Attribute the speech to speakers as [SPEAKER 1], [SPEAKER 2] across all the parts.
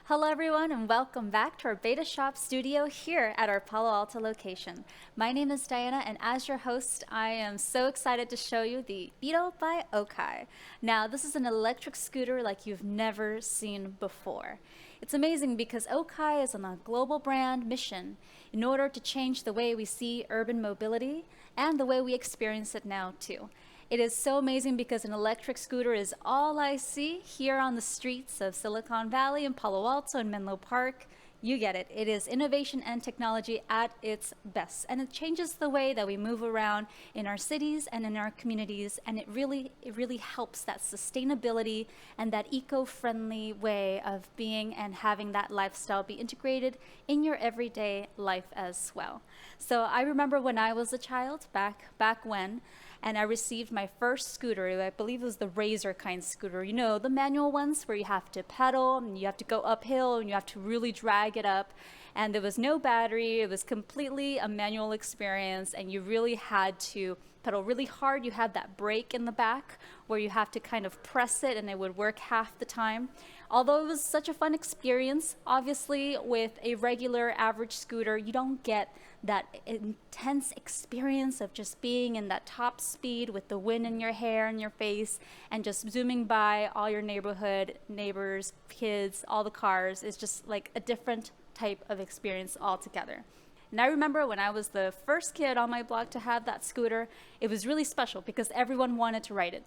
[SPEAKER 1] Hello everyone and welcome back to our Beta Shop Studio here at our Palo Alto location. My name is Diana and as your host, I am so excited to show you the Beetle by OKAI. Now this is an electric scooter like you've never seen before. It's amazing because OKAI is on a global brand mission in order to change the way we see urban mobility and the way we experience it now too. It is so amazing because an electric scooter is all I see here on the streets of Silicon Valley and Palo Alto and Menlo Park. You get it. It is innovation and technology at its best. And it changes the way that we move around in our cities and in our communities. And it really helps that sustainability and that eco-friendly way of being and having that lifestyle be integrated in your everyday life as well. So I remember when I was a child, back when, and I received my first scooter. I believe it was the Razor kind scooter. You know, the manual ones where you have to pedal and you have to go uphill and you have to really drag it up. And there was no battery. It was completely a manual experience and you really had to pedal really hard. You had that brake in the back where you have to kind of press it and it would work half the time. Although it was such a fun experience, obviously with a regular average scooter, you don't get that intense experience of just being in that top speed with the wind in your hair and your face and just zooming by all your neighborhood, neighbors, kids, all the cars. Is just like a different type of experience altogether. And I remember when I was the first kid on my block to have that scooter, it was really special because everyone wanted to ride it.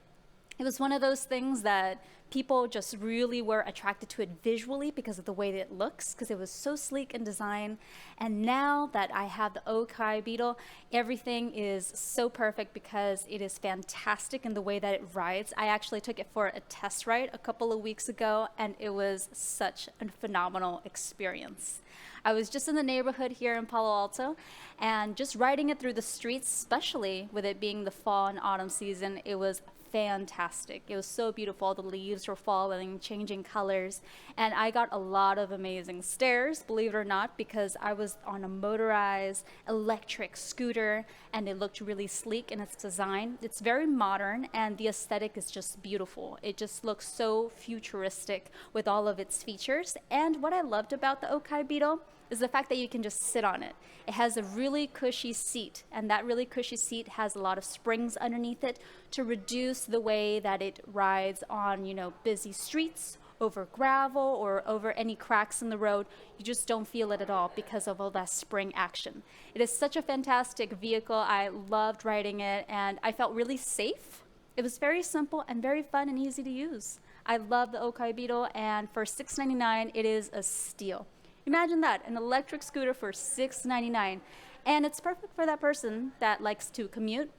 [SPEAKER 1] It was one of those things that people just really were attracted to it visually because of the way that it looks, because it was so sleek in design. And now that I have the OKAI Beetle, everything is so perfect because it is fantastic in the way that it rides. I actually took it for a test ride a couple of weeks ago, and it was such a phenomenal experience. I was just in the neighborhood here in Palo Alto, and just riding it through the streets, especially with it being the fall and autumn season, it was fantastic. It was so beautiful. The leaves were falling, changing colors, and I got a lot of amazing stares, believe it or not, because I was on a motorized electric scooter and it looked really sleek in its design. It's very modern and the aesthetic is just beautiful. It just looks so futuristic with all of its features. And what I loved about the OKAI Beetle is the fact that you can just sit on it. It has a really cushy seat, and that really cushy seat has a lot of springs underneath it to reduce the way that it rides on, busy streets, over gravel or over any cracks in the road. You just don't feel it at all because of all that spring action. It is such a fantastic vehicle. I loved riding it and I felt really safe. It was very simple and very fun and easy to use. I love the OKAI Beetle, and for $6.99 it is a steal. Imagine that, an electric scooter for $6.99. And it's perfect for that person that likes to commute.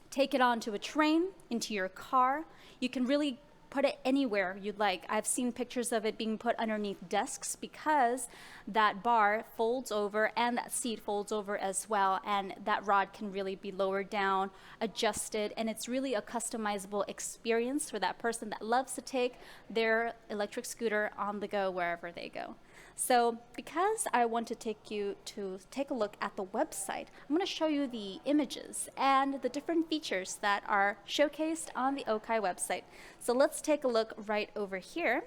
[SPEAKER 1] Take it onto a train, into your car. You can really put it anywhere you'd like. I've seen pictures of it being put underneath desks because that bar folds over and that seat folds over as well, and that rod can really be lowered down, adjusted, and it's really a customizable experience for that person that loves to take their electric scooter on the go wherever they go. So because I want to take you to take a look at the website, I'm going to show you the images and the different features that are showcased on the OKAI website. So let's take a look right over here.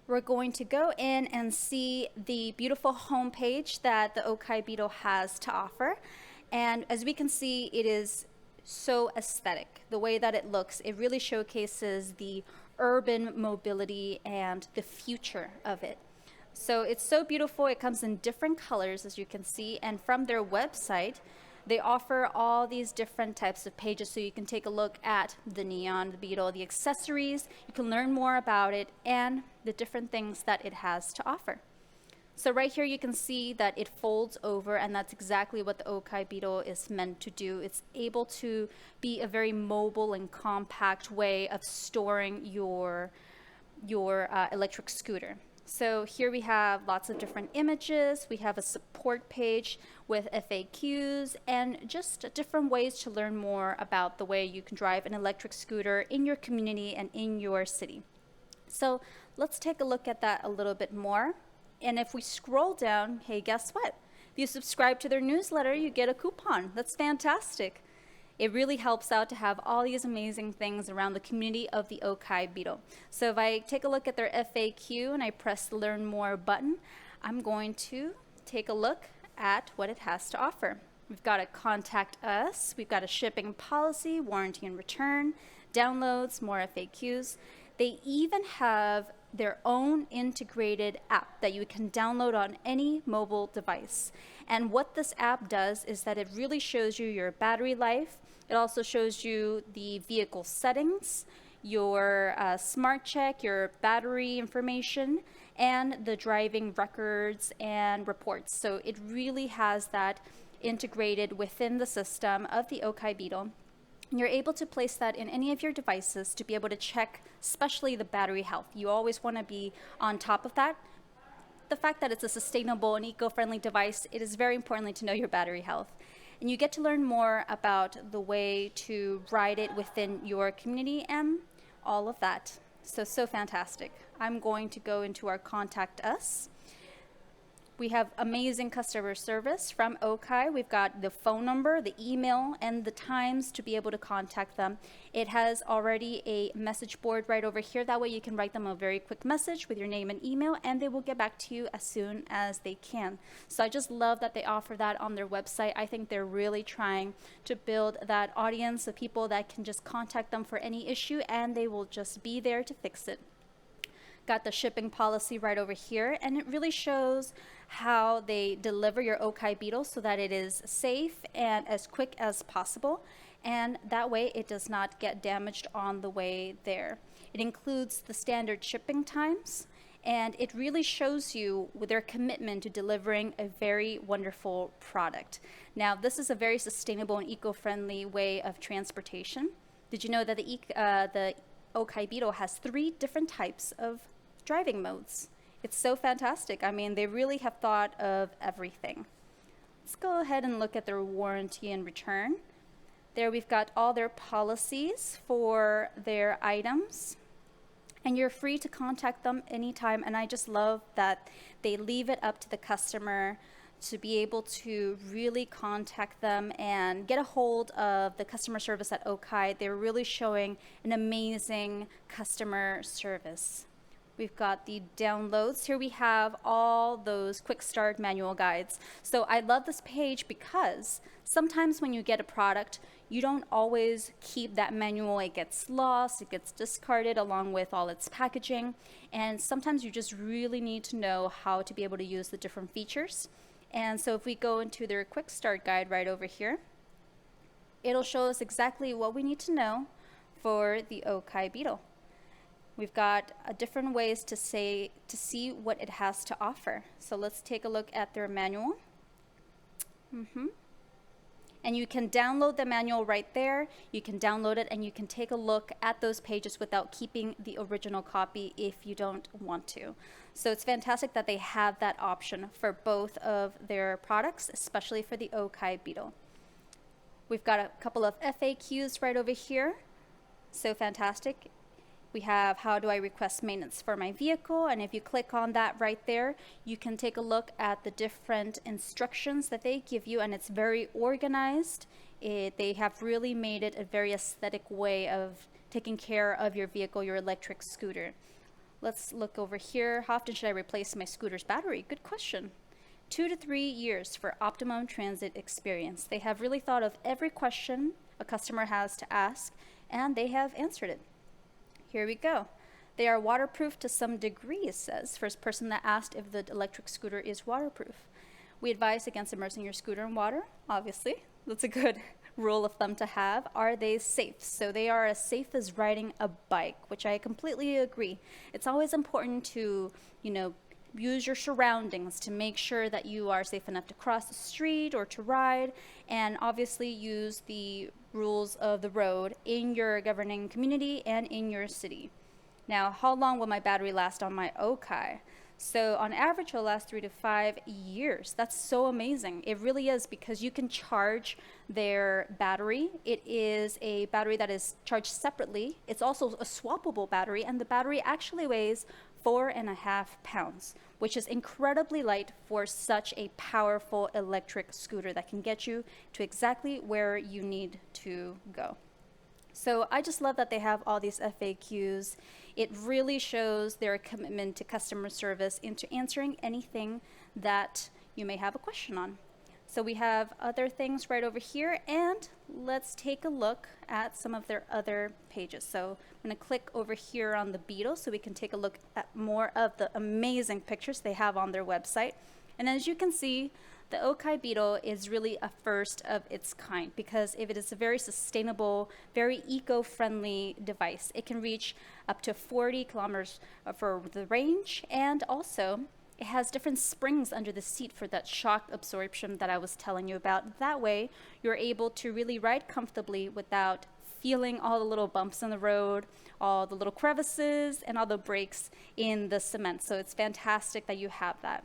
[SPEAKER 1] We're going to go in and see the beautiful homepage that the OKAI Beetle has to offer. And as we can see, it is so aesthetic. The way that it looks, it really showcases the urban mobility and the future of it. So it's so beautiful. It comes in different colors, as you can see, and from their website they offer all these different types of pages, so you can take a look at the Neon, the Beetle, the accessories. You can learn more about it and the different things that it has to offer. So right here you can see that it folds over, and that's exactly what the OKAI Beetle is meant to do. It's able to be a very mobile and compact way of storing your electric scooter. So here we have lots of different images. We have a support page with FAQs and just different ways to learn more about the way you can drive an electric scooter in your community and in your city. So let's take a look at that a little bit more. And if we scroll down, hey, guess what? If you subscribe to their newsletter, you get a coupon. That's fantastic. It really helps out to have all these amazing things around the community of the OKAI Beetle. So if I take a look at their FAQ and I press the Learn More button, I'm going to take a look at what it has to offer. We've got a contact us, we've got a shipping policy, warranty and return, downloads, more FAQs. They even have their own integrated app that you can download on any mobile device. And what this app does is that it really shows you your battery life. It also shows you the vehicle settings, your smart check, your battery information, and the driving records and reports. So it really has that integrated within the system of the OKAI Beetle. You're able to place that in any of your devices to be able to check, especially the battery health. You always want to be on top of that. The fact that it's a sustainable and eco-friendly device, it is very important to know your battery health. And you get to learn more about the way to ride it within your community and all of that. So fantastic. I'm going to go into our Contact Us. We have amazing customer service from OKAI. We've got the phone number, the email, and the times to be able to contact them. It has already a message board right over here. That way you can write them a very quick message with your name and email, and they will get back to you as soon as they can. So I just love that they offer that on their website. I think they're really trying to build that audience of people that can just contact them for any issue, and they will just be there to fix it. Got the shipping policy right over here, and it really shows how they deliver your OKAI Beetle so that it is safe and as quick as possible, and that way it does not get damaged on the way there. It includes the standard shipping times, and it really shows you their commitment to delivering a very wonderful product. Now, this is a very sustainable and eco-friendly way of transportation. Did you know that the OKAI Beetle has 3 different types of driving modes? It's so fantastic. I mean, they really have thought of everything. Let's go ahead and look at their warranty and return. There we've got all their policies for their items, and you're free to contact them anytime. And I just love that they leave it up to the customer to be able to really contact them and get a hold of the customer service at OKAI. They're really showing an amazing customer service. We've got the downloads. Here we have all those quick start manual guides. So I love this page because sometimes when you get a product, you don't always keep that manual. It gets lost, it gets discarded along with all its packaging. And sometimes you just really need to know how to be able to use the different features. And so if we go into their quick start guide right over here, it'll show us exactly what we need to know for the OKAI Beetle. We've got different ways to see what it has to offer. So let's take a look at their manual. And you can download the manual right there. You can download it and you can take a look at those pages without keeping the original copy if you don't want to. So it's fantastic that they have that option for both of their products, especially for the OKAI Beetle. We've got a couple of FAQs right over here. So fantastic. We have how do I request maintenance for my vehicle, and if you click on that right there, you can take a look at the different instructions that they give you, and it's very organized. They have really made it a very aesthetic way of taking care of your vehicle, your electric scooter. Let's look over here. How often should I replace my scooter's battery? Good question. 2 to 3 years for optimum transit experience. They have really thought of every question a customer has to ask, and they have answered it. Here we go. They are waterproof to some degree, it says. First person that asked if the electric scooter is waterproof. We advise against immersing your scooter in water, obviously. That's a good rule of thumb to have. Are they safe? So they are as safe as riding a bike, which I completely agree. It's always important to, use your surroundings to make sure that you are safe enough to cross the street or to ride, and obviously use the rules of the road in your governing community and in your city. Now, how long will my battery last on my OKAI? So on average, it'll last 3 to 5 years. That's so amazing. It really is, because you can charge their battery. It is a battery that is charged separately. It's also a swappable battery, and the battery actually weighs 4.5 pounds, which is incredibly light for such a powerful electric scooter that can get you to exactly where you need to go. So I just love that they have all these FAQs. It really shows their commitment to customer service into answering anything that you may have a question on. So we have other things right over here, and let's take a look at some of their other pages. So I'm going to click over here on the Beetle so we can take a look at more of the amazing pictures they have on their website. And as you can see, the OKAI Beetle is really a first of its kind because if it is a very sustainable, very eco-friendly device. It can reach up to 40 kilometers for the range, and also it has different springs under the seat for that shock absorption that I was telling you about. That way, you're able to really ride comfortably without feeling all the little bumps in the road, all the little crevices, and all the breaks in the cement. So it's fantastic that you have that.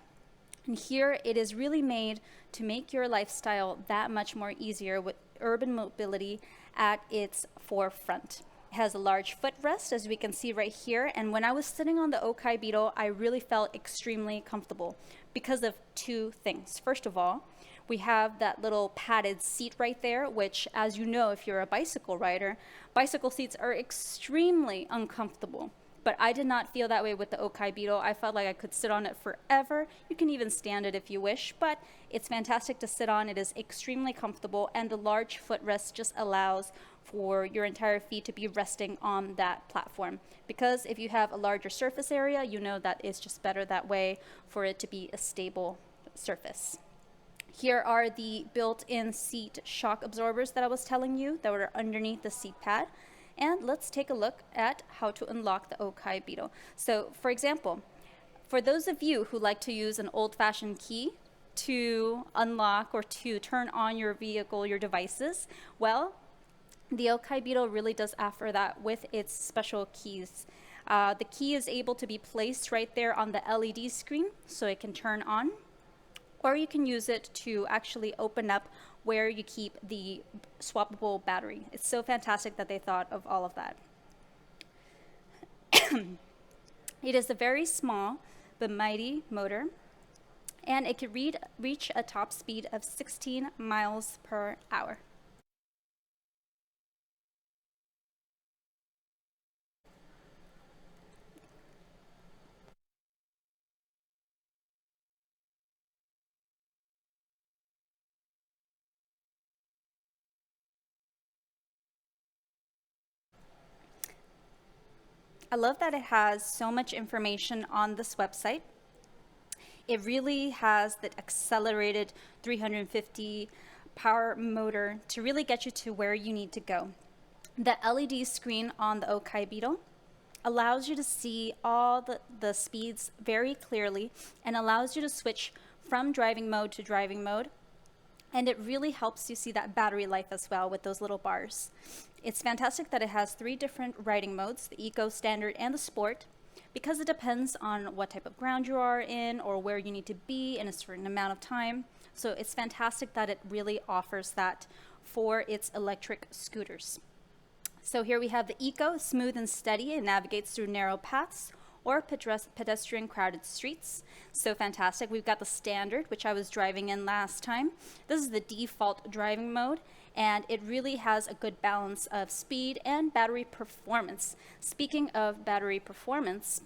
[SPEAKER 1] And here it is really made to make your lifestyle that much more easier with urban mobility at its forefront. It has a large footrest, as we can see right here, and when I was sitting on the OKAI Beetle, I really felt extremely comfortable because of two things. First of all, we have that little padded seat right there, which, as you know, if you're a bicycle rider, bicycle seats are extremely uncomfortable. But I did not feel that way with the OKAI Beetle. I felt like I could sit on it forever. You can even stand it if you wish, but it's fantastic to sit on. It is extremely comfortable, and the large footrest just allows for your entire feet to be resting on that platform. Because if you have a larger surface area, you know that it's just better that way for it to be a stable surface. Here are the built-in seat shock absorbers that I was telling you that were underneath the seat pad. And let's take a look at how to unlock the OKAI Beetle. So, for example, for those of you who like to use an old-fashioned key to unlock or to turn on your vehicle, your devices, well, the OKAI Beetle really does offer that with its special keys. The key is able to be placed right there on the LED screen so it can turn on, or you can use it to actually open up where you keep the swappable battery. It's so fantastic that they thought of all of that. It is a very small but mighty motor, and it can reach a top speed of 16 miles per hour. I love that it has so much information on this website. It really has that accelerated 350 power motor to really get you to where you need to go. The LED screen on the OKAI Beetle allows you to see all the speeds very clearly and allows you to switch from driving mode to driving mode. And it really helps you see that battery life as well with those little bars. It's fantastic that it has 3 different riding modes, the Eco, Standard, and the Sport, because it depends on what type of ground you are in or where you need to be in a certain amount of time. So it's fantastic that it really offers that for its electric scooters. So here we have the Eco, smooth and steady. It navigates through narrow paths or pedestrian crowded streets. So fantastic. We've got the Standard, which I was driving in last time. This is the default driving mode, and it really has a good balance of speed and battery performance. Speaking of battery performance,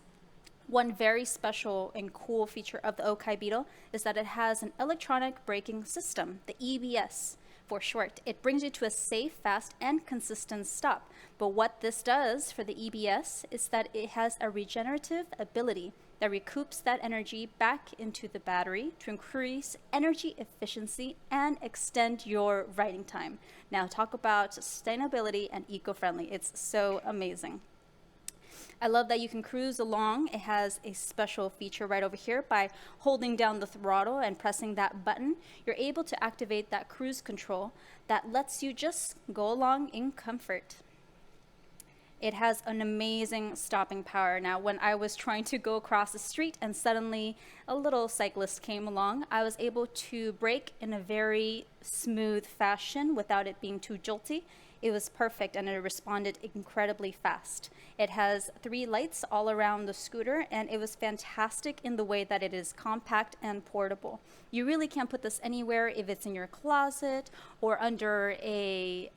[SPEAKER 1] one very special and cool feature of the OKAI Beetle is that it has an electronic braking system, the EBS for short. It brings you to a safe, fast, and consistent stop. But what this does for the EBS is that it has a regenerative ability that recoups that energy back into the battery to increase energy efficiency and extend your riding time. Now talk about sustainability and eco-friendly. It's so amazing. I love that you can cruise along. It has a special feature right over here. By holding down the throttle and pressing that button, you're able to activate that cruise control that lets you just go along in comfort. It has an amazing stopping power. Now, when I was trying to go across the street and suddenly a little cyclist came along, I was able to brake in a very smooth fashion without it being too jolty. it was perfect and it responded incredibly fast. It has 3 lights all around the scooter, and it was fantastic in the way that it is compact and portable. You really can't put this anywhere if it's in your closet or under a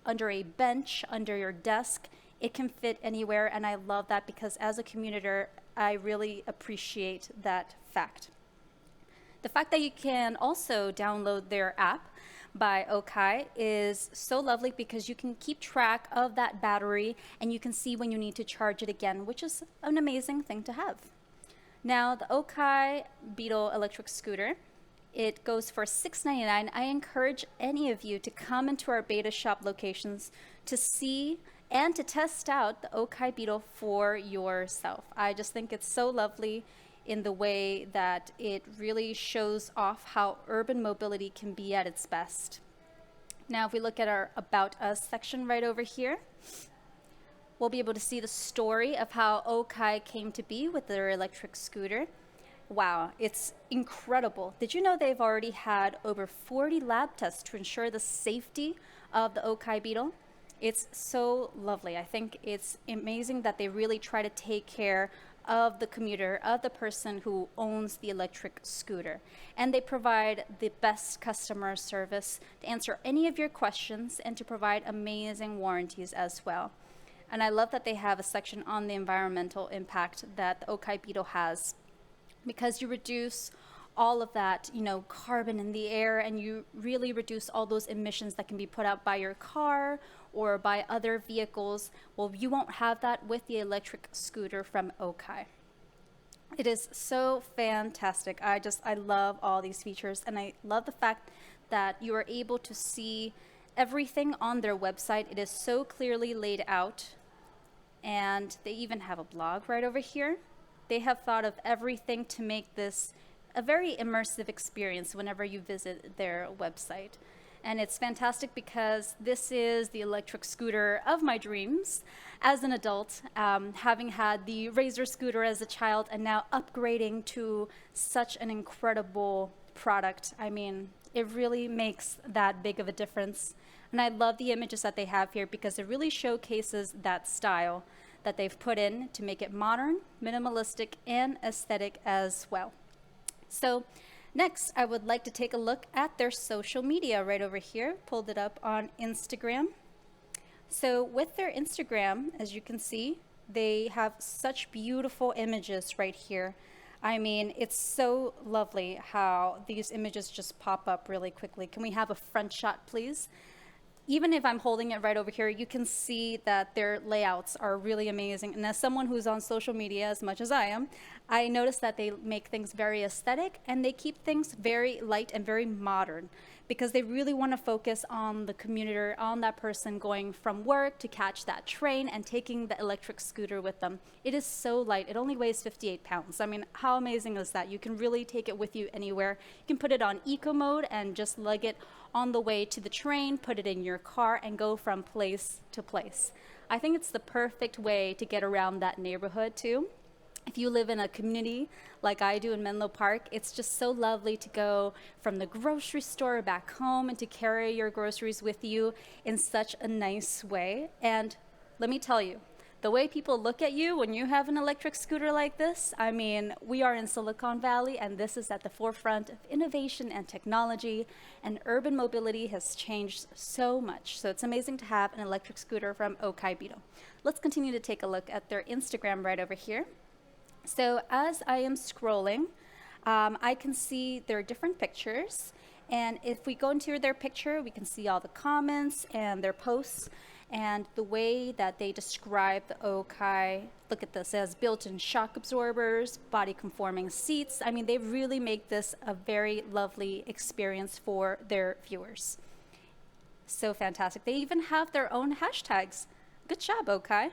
[SPEAKER 1] bench, under your desk. It can fit anywhere, and I love that because as a commuter, I really appreciate that fact. The fact that you can also download their app by OKAI is so lovely because you can keep track of that battery and you can see when you need to charge it again, which is an amazing thing to have. Now, the OKAI Beetle electric scooter, it goes for $6.99. I encourage any of you to come into our beta shop locations to see and to test out the OKAI Beetle for yourself. I just think it's so lovely in the way that it really shows off how urban mobility can be at its best. Now, if we look at our About Us section right over here, we'll be able to see the story of how OKAI came to be with their electric scooter. Wow, it's incredible. Did you know they've already had over 40 lab tests to ensure the safety of the OKAI Beetle? It's so lovely. I think it's amazing that they really try to take care of the commuter, of the person who owns the electric scooter. And they provide the best customer service to answer any of your questions and to provide amazing warranties as well. And I love that they have a section on the environmental impact that the OKAI Beetle has, because you reduce all of that, carbon in the air, and you really reduce all those emissions that can be put out by your car or by other vehicles. Well, you won't have that with the electric scooter from OKAI. It is so fantastic. I love all these features, and I love the fact that you are able to see everything on their website. It is so clearly laid out, and they even have a blog right over here. They have thought of everything to make this a very immersive experience whenever you visit their website. And it's fantastic because this is the electric scooter of my dreams as an adult, having had the Razor scooter as a child and now upgrading to such an incredible product. I mean, it really makes that big of a difference. And I love the images that they have here because it really showcases that style that they've put in to make it modern, minimalistic, and aesthetic as well. So next, I would like to take a look at their social media right over here. Pulled it up on Instagram. So with their Instagram, as you can see, they have such beautiful images right here. I mean, it's so lovely how these images just pop up really quickly. Can we have a front shot, please? Even if I'm holding it right over here, you can see that their layouts are really amazing. And as someone who's on social media as much as I am, I notice that they make things very aesthetic and they keep things very light and very modern because they really want to focus on the commuter, on that person going from work to catch that train and taking the electric scooter with them. It is so light. It only weighs 58 pounds. I mean, how amazing is that? You can really take it with you anywhere. You can put it on eco mode and just lug it on the way to the train, put it in your car, and go from place to place. I think it's the perfect way to get around that neighborhood too. If you live in a community like I do in Menlo Park, it's just so lovely to go from the grocery store back home and to carry your groceries with you in such a nice way. And let me tell you, the way people look at you when you have an electric scooter like this, I mean, we are in Silicon Valley, and this is at the forefront of innovation and technology, and urban mobility has changed so much. So it's amazing to have an electric scooter from OKAI Beetle. Let's continue to take a look at their Instagram right over here. So as I am scrolling, I can see their different pictures. And if we go into their picture, we can see all the comments and their posts and the way that they describe the OKAI. Look at this, it has built-in shock absorbers, body conforming seats. I mean, they really make this a very lovely experience for their viewers. So fantastic. They even have their own hashtags. Good job, OKAI.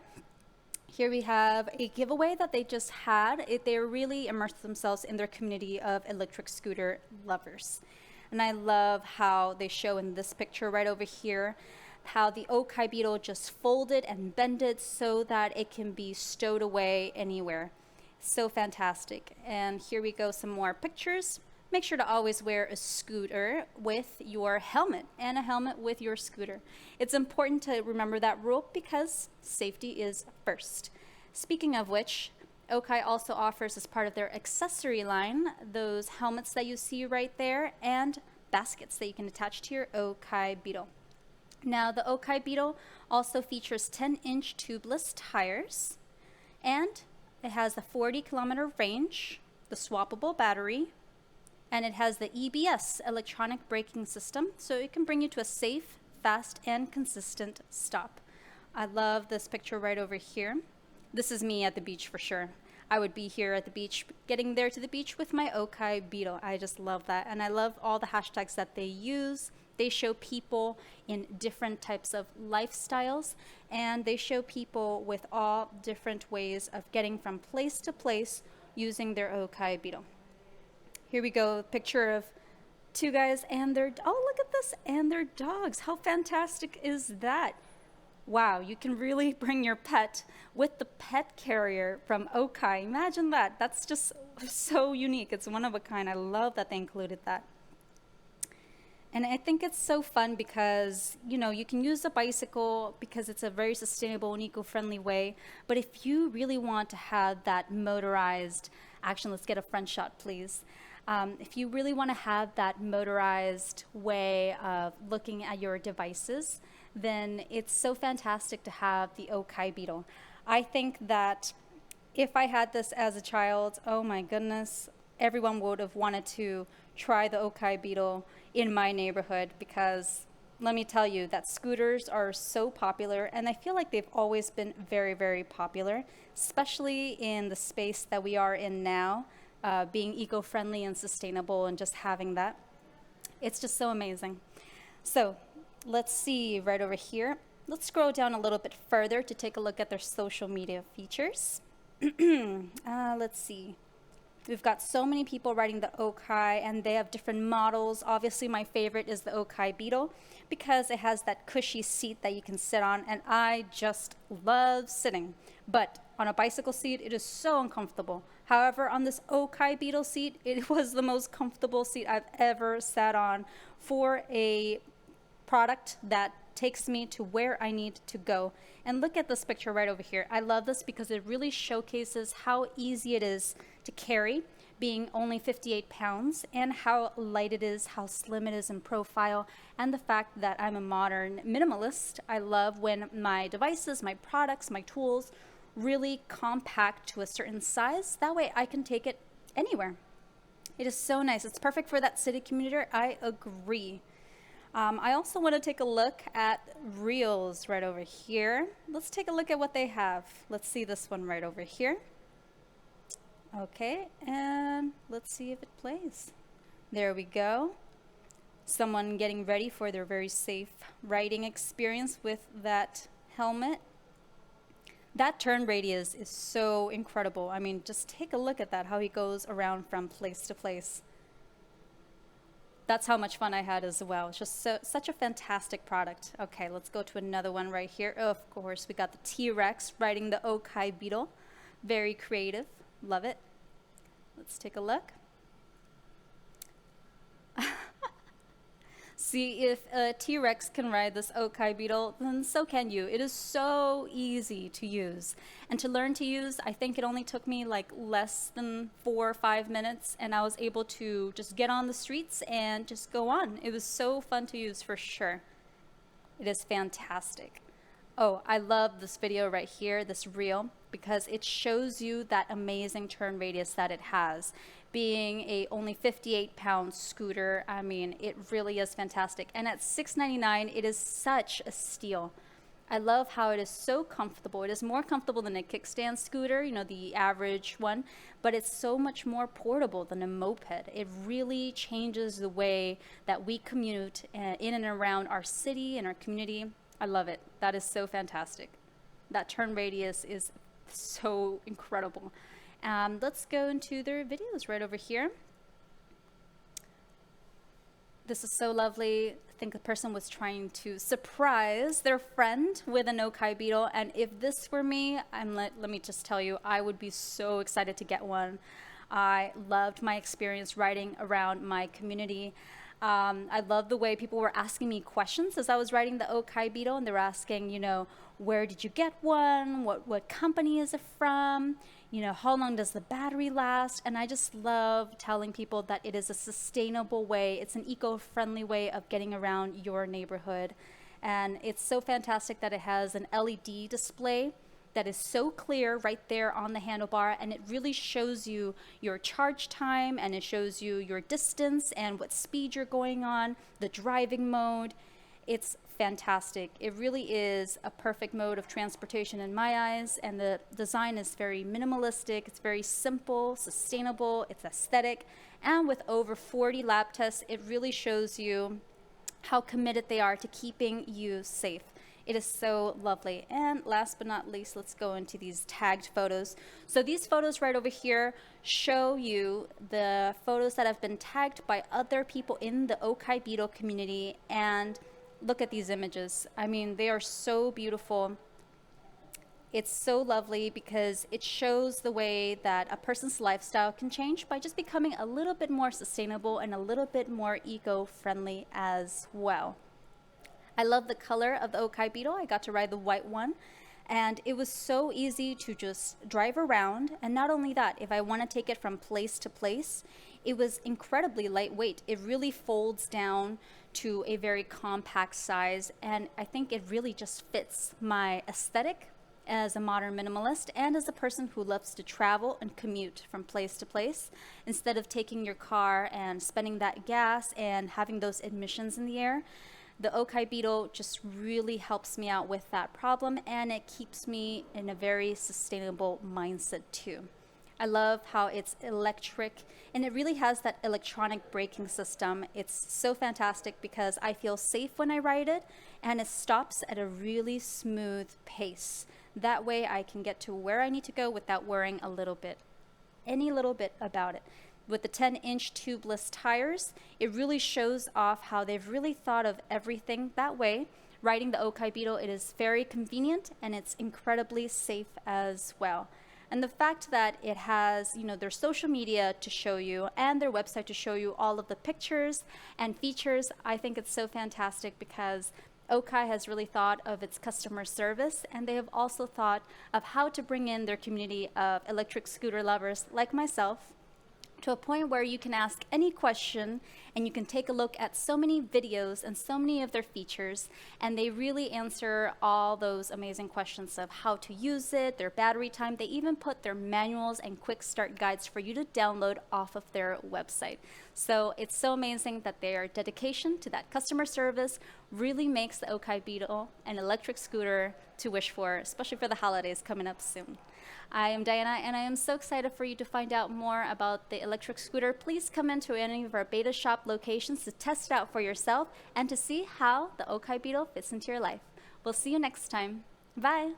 [SPEAKER 1] Here we have a giveaway that they just had. They really immersed themselves in their community of electric scooter lovers. And I love how they show in this picture right over here how the OKAI Beetle just folded and bended so that it can be stowed away anywhere. So fantastic. And here we go, some more pictures. make sure to always wear a scooter with your helmet and a helmet with your scooter. It's important to remember that rule because safety is first. Speaking of which, OKAI also offers, as part of their accessory line, those helmets that you see right there and baskets that you can attach to your OKAI Beetle. Now, the OKAI Beetle also features 10-inch tubeless tires, and it has the 40-kilometer range, the swappable battery, and it has the EBS, electronic braking system, so it can bring you to a safe, fast, and consistent stop. I love this picture right over here. This is me at the beach for sure. I would be here at the beach, getting there to the beach with my OKAI Beetle. I just love that. And I love all the hashtags that they use. They show people in different types of lifestyles, and they show people with all different ways of getting from place to place using their OKAI Beetle. Here we go, a picture of two guys and their, oh, look at this, and their dogs. How fantastic is that? Wow, you can really bring your pet with the pet carrier from OKAI. Imagine that. That's just so unique. It's one of a kind. I love that they included that. And I think it's so fun because, you know, you can use a bicycle because it's a very sustainable and eco-friendly way. But if you really want to have that motorized action, let's get a front shot, please. If you really want to have that motorized way of looking at your devices, then it's so fantastic to have the OKAI Beetle. I think that if I had this as a child, oh my goodness, everyone would have wanted to try the OKAI Beetle in my neighborhood because let me tell you that scooters are so popular, and I feel like they've always been very, very popular, especially in the space that we are in now, being eco-friendly and sustainable and just having that. It's just so amazing. So let's see right over here. Let's scroll down a little bit further to take a look at their social media features. Let's see. We've got so many people riding the OKAI, and they have different models. Obviously, my favorite is the OKAI Beetle because it has that cushy seat that you can sit on, and I just love sitting. But on a bicycle seat, it is so uncomfortable. However, on this OKAI Beetle seat, it was the most comfortable seat I've ever sat on for a product that takes me to where I need to go. And look at this picture right over here. I love this because it really showcases how easy it is to carry, being only 58 pounds, and how light it is, how slim it is in profile, and the fact that I'm a modern minimalist. I love when my devices, my products, my tools really compact to a certain size. That way I can take it anywhere. It is so nice. It's perfect for that city commuter. I agree. I also want to take a look at reels right over here. Let's take a look at what they have. Let's see this one right over here. Okay, and let's see if it plays. There we go. Someone getting ready for their very safe riding experience with that helmet. That turn radius is so incredible. I mean, just take a look at that, how he goes around from place to place. That's how much fun I had as well. It's just such a fantastic product. Okay, let's go to another one right here. Oh, of course, we got the T-Rex riding the OKAI Beetle. Very creative. Love it. Let's take a look. See, if a T-Rex can ride this OKAI Beetle, then so can you. It is so easy to use. And to learn to use, I think it only took me like less than 4 or 5 minutes, and I was able to just get on the streets and just go on. It was so fun to use for sure. It is fantastic. Oh, I love this video right here, this reel, because it shows you that amazing turn radius that it has. Being a only 58-pound scooter, I mean, it really is fantastic. And at $6.99, it is such a steal. I love how it is so comfortable. It is more comfortable than a kickstand scooter, you know, the average one, but it's so much more portable than a moped. It really changes the way that we commute in and around our city and our community. I love it. That is so fantastic. That turn radius is so incredible. Let's go into their videos right over here. This is so lovely. I think the person was trying to surprise their friend with an OKAI Beetle, and if this were me, let me just tell you, I would be so excited to get one. I loved my experience riding around my community. I love the way people were asking me questions as I was riding the OKAI Beetle, and they were asking, where did you get one? What company is it from? How long does the battery last? And I just love telling people that it is a sustainable way. It's an eco-friendly way of getting around your neighborhood. And it's so fantastic that it has an LED display that is so clear right there on the handlebar, and it really shows you your charge time, and it shows you your distance and what speed you're going on, the driving mode. It's fantastic. It really is a perfect mode of transportation in my eyes, and the design is very minimalistic. It's very simple, sustainable, it's aesthetic, and with over 40 lab tests, it really shows you how committed they are to keeping you safe. It is so lovely. And last but not least, let's go into these tagged photos. So these photos right over here show you the photos that have been tagged by other people in the OKAI Beetle community. And look at these images. I mean, they are so beautiful. It's so lovely because it shows the way that a person's lifestyle can change by just becoming a little bit more sustainable and a little bit more eco-friendly as well. I love the color of the OKAI Beetle. I got to ride the white one, and it was so easy to just drive around. And not only that, if I want to take it from place to place, it was incredibly lightweight. It really folds down to a very compact size, and I think it really just fits my aesthetic as a modern minimalist and as a person who loves to travel and commute from place to place. Instead of taking your car and spending that gas and having those emissions in the air, the OKAI Beetle just really helps me out with that problem, and it keeps me in a very sustainable mindset too. I love how it's electric, and it really has that electronic braking system. It's so fantastic because I feel safe when I ride it, and it stops at a really smooth pace. That way I can get to where I need to go without worrying any little bit about it. With the 10-inch tubeless tires, it really shows off how they've really thought of everything that way. Riding the OKAI Beetle, it is very convenient, and it's incredibly safe as well. And the fact that it has, their social media to show you and their website to show you all of the pictures and features, I think it's so fantastic because OKAI has really thought of its customer service, and they have also thought of how to bring in their community of electric scooter lovers like myself to a point where you can ask any question and you can take a look at so many videos and so many of their features, and they really answer all those amazing questions of how to use it, their battery time. They even put their manuals and quick start guides for you to download off of their website. So it's so amazing that their dedication to that customer service really makes the OKAI Beetle an electric scooter to wish for, especially for the holidays coming up soon. I am Diana, and I am so excited for you to find out more about the electric scooter. Please come into any of our beta shop locations to test it out for yourself and to see how the OKAI Beetle fits into your life. We'll see you next time. Bye.